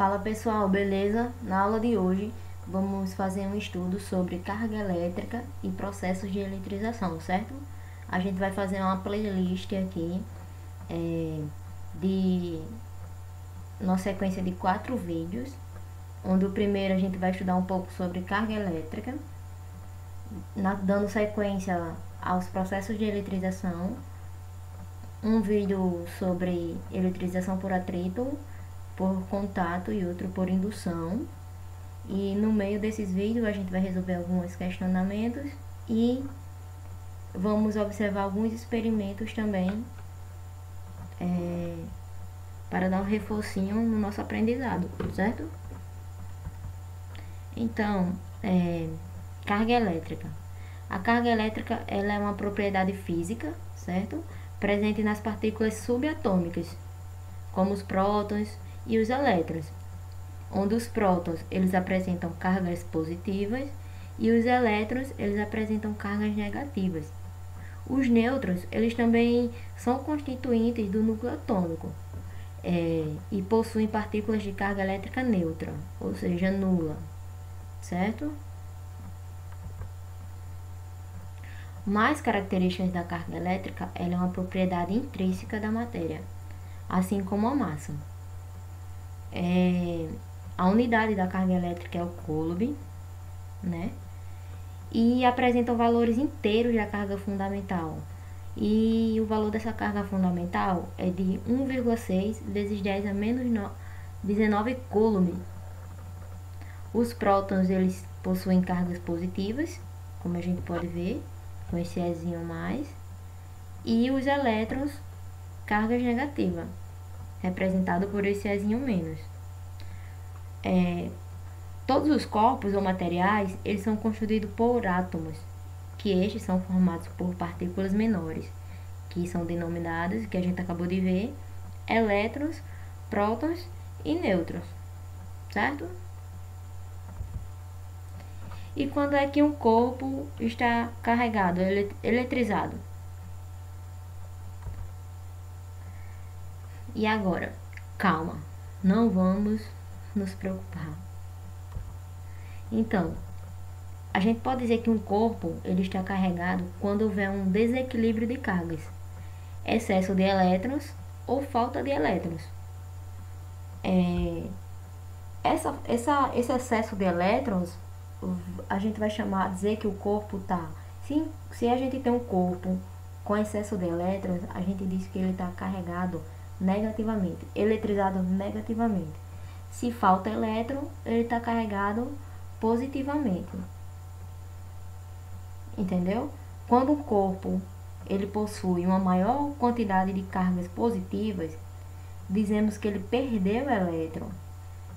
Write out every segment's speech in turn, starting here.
Fala pessoal, beleza? Na aula de hoje vamos fazer um estudo sobre carga elétrica e processos de eletrização, certo? A gente vai fazer uma playlist aqui de uma sequência de 4 vídeos, onde o primeiro a gente vai estudar um pouco sobre carga elétrica, dando sequência aos processos de eletrização, um vídeo sobre eletrização por atrito, por contato e outro por indução. E no meio desses vídeos a gente vai resolver alguns questionamentos e vamos observar alguns experimentos também para dar um reforcinho no nosso aprendizado, certo? Então, carga elétrica. A carga elétrica ela é uma propriedade física, certo? Presente nas partículas subatômicas, como os prótons e os elétrons, onde os prótons eles apresentam cargas positivas e os elétrons eles apresentam cargas negativas. Os nêutrons eles também são constituintes do núcleo atômico e possuem partículas de carga elétrica neutra, ou seja, nula, certo? Mais características da carga elétrica, ela é uma propriedade intrínseca da matéria, assim como a massa. A unidade da carga elétrica é o coulomb, né? E apresentam valores inteiros da carga fundamental. E o valor dessa carga fundamental é de 1,6 vezes 10 a menos 19 coulomb. Os prótons eles possuem cargas positivas, como a gente pode ver, com esse Ezinho mais. E os elétrons, cargas negativas, representado por esse Ezinho menos. Todos os corpos ou materiais eles são constituídos por átomos, que estes são formados por partículas menores, que são denominadas, que a gente acabou de ver, elétrons, prótons e nêutrons, certo? E quando é que um corpo está carregado, eletrizado? E agora, calma, não vamos nos preocupar. Então, a gente pode dizer que um corpo ele está carregado quando houver um desequilíbrio de cargas, excesso de elétrons ou falta de elétrons. Esse excesso de elétrons a gente vai dizer que o corpo está. Se a gente tem um corpo com excesso de elétrons, a gente diz que ele está carregado negativamente, eletrizado negativamente. Se falta elétron, ele está carregado positivamente. Entendeu? Quando um corpo ele possui uma maior quantidade de cargas positivas, dizemos que ele perdeu elétron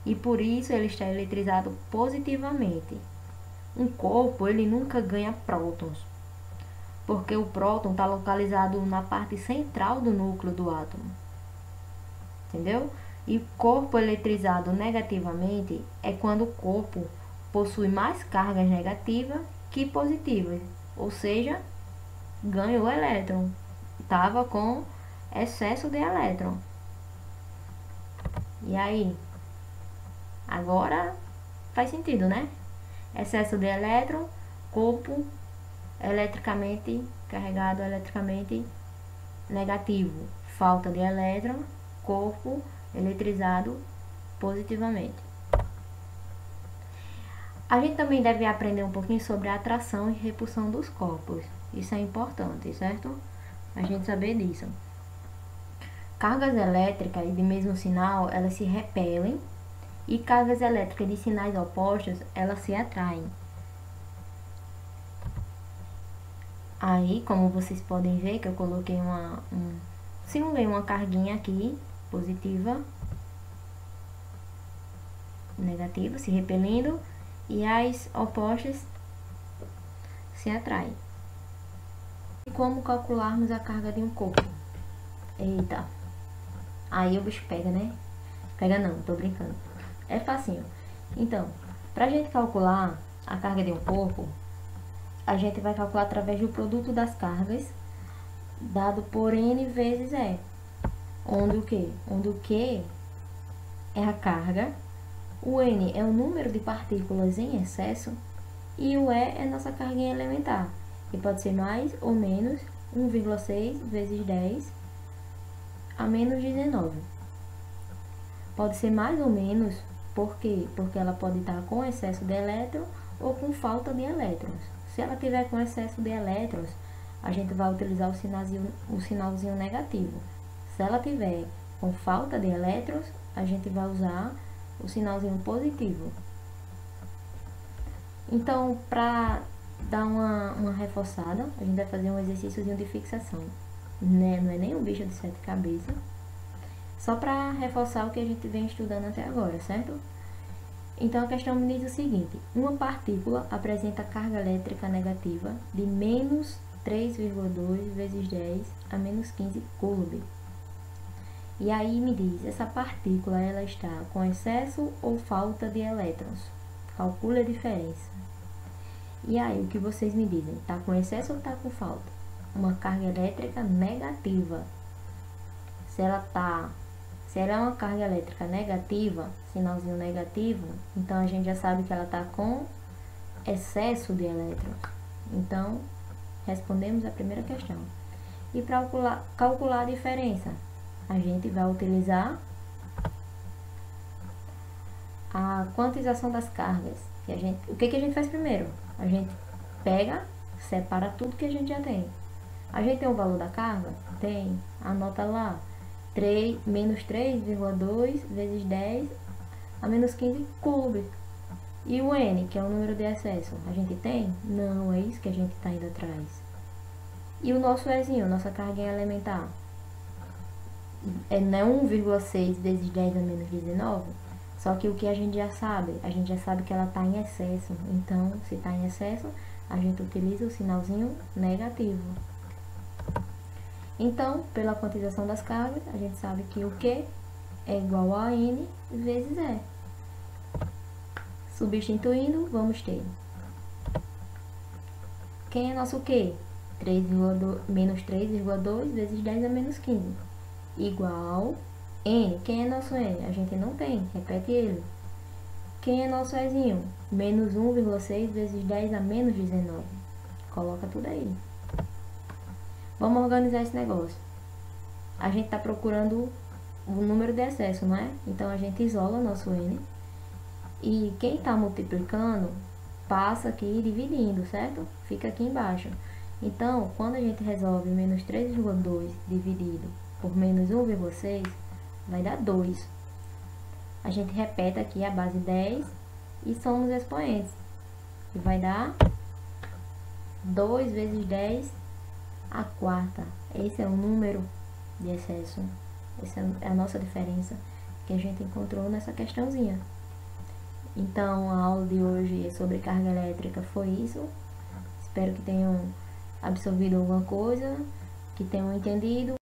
e por isso ele está eletrizado positivamente. Um corpo ele nunca ganha prótons, porque o próton está localizado na parte central do núcleo do átomo. Entendeu? E corpo eletrizado negativamente é quando o corpo possui mais cargas negativas que positivas, ou seja, ganhou elétron, estava com excesso de elétron. E aí? Agora faz sentido, né? Excesso de elétron, corpo eletricamente carregado, eletricamente negativo. Falta de elétron, corpo eletrizado positivamente. A gente também deve aprender um pouquinho sobre a atração e repulsão dos corpos. Isso é importante, certo? A gente saber disso. Cargas elétricas de mesmo sinal, elas se repelem e cargas elétricas de sinais opostos, elas se atraem. Aí, como vocês podem ver, que eu coloquei simulei uma carguinha aqui, positiva, negativa, se repelindo, e as opostas se atraem. E como calcularmos a carga de um corpo? Eita, aí o bicho pega, né? Pega não, tô brincando. É facinho. Então, pra gente calcular a carga de um corpo, a gente vai calcular através do produto das cargas, dado por N vezes E. Onde o quê? Onde o Q é a carga O N é o número de partículas em excesso e o E é nossa carga elementar, que pode ser mais ou menos 1,6 vezes 10 a menos 19. Pode ser mais ou menos, por quê? Porque ela pode estar com excesso de elétrons ou com falta de elétrons. Se ela tiver com excesso de elétrons, a gente vai utilizar o sinalzinho negativo. Se ela tiver com falta de elétrons, a gente vai usar o sinalzinho positivo. Então, para dar uma reforçada, a gente vai fazer um exercíciozinho de fixação. Né? Não é nem um bicho de 7 cabeças. Só para reforçar o que a gente vem estudando até agora, certo? Então, a questão me diz o seguinte: uma partícula apresenta carga elétrica negativa de menos 3,2 vezes 10 a menos 15 coulomb. E aí me diz, essa partícula ela está com excesso ou falta de elétrons? Calcule a diferença. E aí, o que vocês me dizem? Está com excesso ou está com falta? Uma carga elétrica negativa. Se ela é uma carga elétrica negativa, sinalzinho negativo, então a gente já sabe que ela está com excesso de elétrons. Então, respondemos a primeira questão. E para calcular a diferença, a gente vai utilizar a quantização das cargas. O que a gente faz primeiro? A gente pega, separa tudo que a gente já tem. A gente tem o valor da carga? Tem. Anota lá. Menos 3,2 vezes 10 a menos 15 coulomb. E o N, que é o número de excesso, a gente tem? Não, é isso que a gente está indo atrás. E o nosso Ezinho, nossa carga elementar? Não é 1,6 vezes 10 a menos 19? Só que o que a gente já sabe? A gente já sabe que ela está em excesso. Então, se está em excesso, a gente utiliza o sinalzinho negativo. Então, pela quantização das cargas, a gente sabe que o Q é igual a N vezes E. Substituindo, vamos ter. Quem é nosso Q? Menos 3,2 vezes 10 a menos 15. Igual N. Quem é nosso N? A gente não tem, repete ele. Quem é nosso Ezinho? Menos 1,6 vezes 10 a menos 19. Coloca tudo aí. Vamos organizar esse negócio. A gente está procurando o número de excesso, não é? Então, a gente isola o nosso N. E quem está multiplicando, passa aqui dividindo, certo? Fica aqui embaixo. Então, quando a gente resolve menos 3,2 dividido por menos 1,6, vai dar 2. A gente repete aqui a base 10 e somos expoentes. E vai dar 2 vezes 10 a quarta. Esse é o número de excesso. Essa é a nossa diferença que a gente encontrou nessa questãozinha. Então, a aula de hoje sobre carga elétrica foi isso. Espero que tenham absorvido alguma coisa, que tenham entendido.